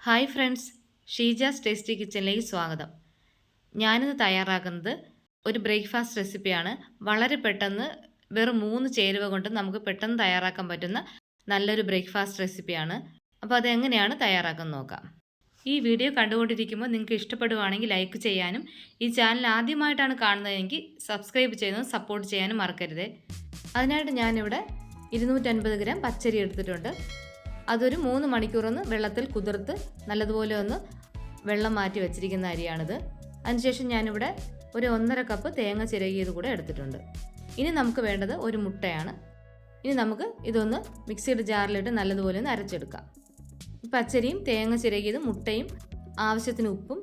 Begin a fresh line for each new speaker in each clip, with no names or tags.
Hi friends, Sheeja's tasty കിച്ചണിലേക്ക് സ്വാഗതം. ഞാനിന്ന് തയ്യാറാക്കുന്നത് ഒരു ബ്രേക്ക്ഫാസ്റ്റ് റെസിപ്പിയാണ്. വളരെ പെട്ടെന്ന് വെറും 3 ചേരുവ കൊണ്ട് നമുക്ക് പെട്ടെന്ന് തയ്യാറാക്കാൻ പറ്റുന്ന നല്ലൊരു ബ്രേക്ക്ഫാസ്റ്റ് റെസിപ്പിയാണ്. അപ്പോൾ അതെങ്ങനെയാണ് തയ്യാറാക്കുന്നത് നോക്കാം. ഈ വീഡിയോ കണ്ടുകൊണ്ടിരിക്കുമ്പോൾ നിങ്ങൾക്ക് ഇഷ്ടപ്പെടുവാണെങ്കിൽ ലൈക്ക് ചെയ്യാനും ഈ ചാനൽ ആദ്യമായിട്ടാണ് കാണുന്നതെങ്കിൽ സബ്സ്ക്രൈബ് ചെയ്യുന്നതും സപ്പോർട്ട് ചെയ്യാനും മറക്കരുത്. അതിനായിട്ട് ഞാനിവിടെ 250 ഗ്രാം പച്ചരി എടുത്തിട്ടുണ്ട്. അതൊരു 3 മണിക്കൂറൊന്ന് വെള്ളത്തിൽ കുതിർത്ത് നല്ലതുപോലെ ഒന്ന് വെള്ളം മാറ്റി വെച്ചിരിക്കുന്ന അരിയാണിത്. അതിനുശേഷം ഞാനിവിടെ ഒരു 1.5 കപ്പ് തേങ്ങ ചിരകിയത് കൂടെ എടുത്തിട്ടുണ്ട്. ഇനി നമുക്ക് വേണ്ടത് ഒരു മുട്ടയാണ്. ഇനി നമുക്ക് ഇതൊന്ന് മിക്സിയുടെ ജാറിലിട്ട് നല്ലതുപോലെ ഒന്ന് അരച്ചെടുക്കാം. പച്ചരിയും തേങ്ങ ചിരകിയതും മുട്ടയും ആവശ്യത്തിന് ഉപ്പും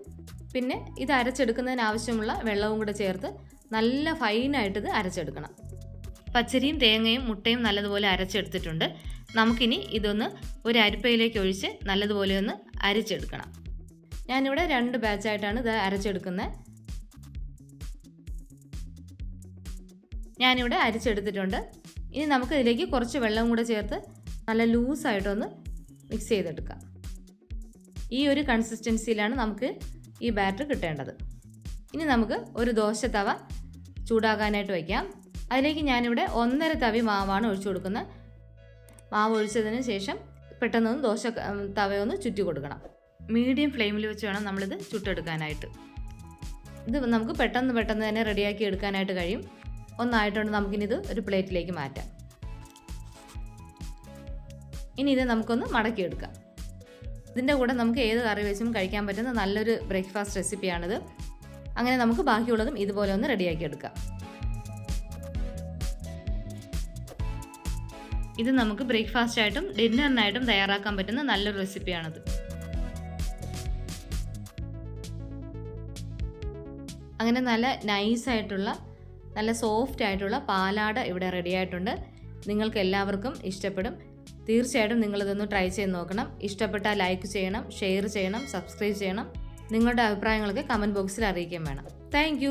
പിന്നെ ഇത് അരച്ചെടുക്കുന്നതിന് ആവശ്യമുള്ള വെള്ളവും കൂടെ ചേർത്ത് നല്ല ഫൈനായിട്ടിത് അരച്ചെടുക്കണം. പച്ചരിയും തേങ്ങയും മുട്ടയും നല്ലതുപോലെ അരച്ചെടുത്തിട്ടുണ്ട്. നമുക്കിനി ഇതൊന്ന് ഒരു അരിപ്പയിലേക്ക് ഒഴിച്ച് നല്ലതുപോലെ ഒന്ന് അരിച്ചെടുക്കണം. ഞാനിവിടെ 2 ബാച്ചായിട്ടാണ് ഇത് അരച്ചെടുക്കുന്നത്. ഞാനിവിടെ അരിച്ചെടുത്തിട്ടുണ്ട്. ഇനി നമുക്ക് ഇതിലേക്ക് കുറച്ച് വെള്ളം കൂടെ ചേർത്ത് നല്ല ലൂസായിട്ടൊന്ന് മിക്സ് ചെയ്തെടുക്കാം. ഈ ഒരു കൺസിസ്റ്റൻസിയിലാണ് നമുക്ക് ഈ ബാറ്റർ കിട്ടേണ്ടത്. ഇനി നമുക്ക് ഒരു ദോശ തവ ചൂടാകാനായിട്ട് വയ്ക്കാം. അതിലേക്ക് ഞാനിവിടെ 1.5 തവി മാവാണ് ഒഴിച്ചു കൊടുക്കുന്നത്. മാവ് ഒഴിച്ചതിന് ശേഷം പെട്ടെന്നൊന്ന് ദോശ തവയൊന്ന് ചുറ്റി കൊടുക്കണം. മീഡിയം ഫ്ലെയിമിൽ വെച്ച് വേണം നമ്മളിത് ചുട്ടെടുക്കാനായിട്ട്. ഇത് നമുക്ക് പെട്ടെന്ന് തന്നെ റെഡിയാക്കി എടുക്കാനായിട്ട് കഴിയും. ഒന്നായിട്ടുണ്ട്. നമുക്കിനി ഇത് ഒരു പ്ലേറ്റിലേക്ക് മാറ്റാം. ഇനി ഇത് നമുക്കൊന്ന് മടക്കിയെടുക്കാം. ഇതിൻ്റെ കൂടെ നമുക്ക് ഏത് കറി വെച്ചും കഴിക്കാൻ പറ്റുന്ന നല്ലൊരു ബ്രേക്ക്ഫാസ്റ്റ് റെസിപ്പിയാണിത്. അങ്ങനെ നമുക്ക് ബാക്കിയുള്ളതും ഇതുപോലെ ഒന്ന് റെഡിയാക്കി എടുക്കാം. ഇത് നമുക്ക് ബ്രേക്ക്ഫാസ്റ്റ് ആയിട്ടും ഡിന്നറിനായിട്ടും തയ്യാറാക്കാൻ പറ്റുന്ന നല്ലൊരു റെസിപ്പിയാണിത്. അങ്ങനെ നല്ല നൈസായിട്ടുള്ള നല്ല സോഫ്റ്റ് ആയിട്ടുള്ള പാലാട ഇവിടെ റെഡി ആയിട്ടുണ്ട്. നിങ്ങൾക്ക് എല്ലാവർക്കും ഇഷ്ടപ്പെടും. തീർച്ചയായിട്ടും നിങ്ങളിതൊന്ന് ട്രൈ ചെയ്ത് നോക്കണം. ഇഷ്ടപ്പെട്ടാൽ ലൈക്ക് ചെയ്യണം, ഷെയർ ചെയ്യണം, സബ്സ്ക്രൈബ് ചെയ്യണം. നിങ്ങളുടെ അഭിപ്രായങ്ങളൊക്കെ കമൻറ്റ് ബോക്സിൽ അറിയിക്കുകയും വേണം. താങ്ക്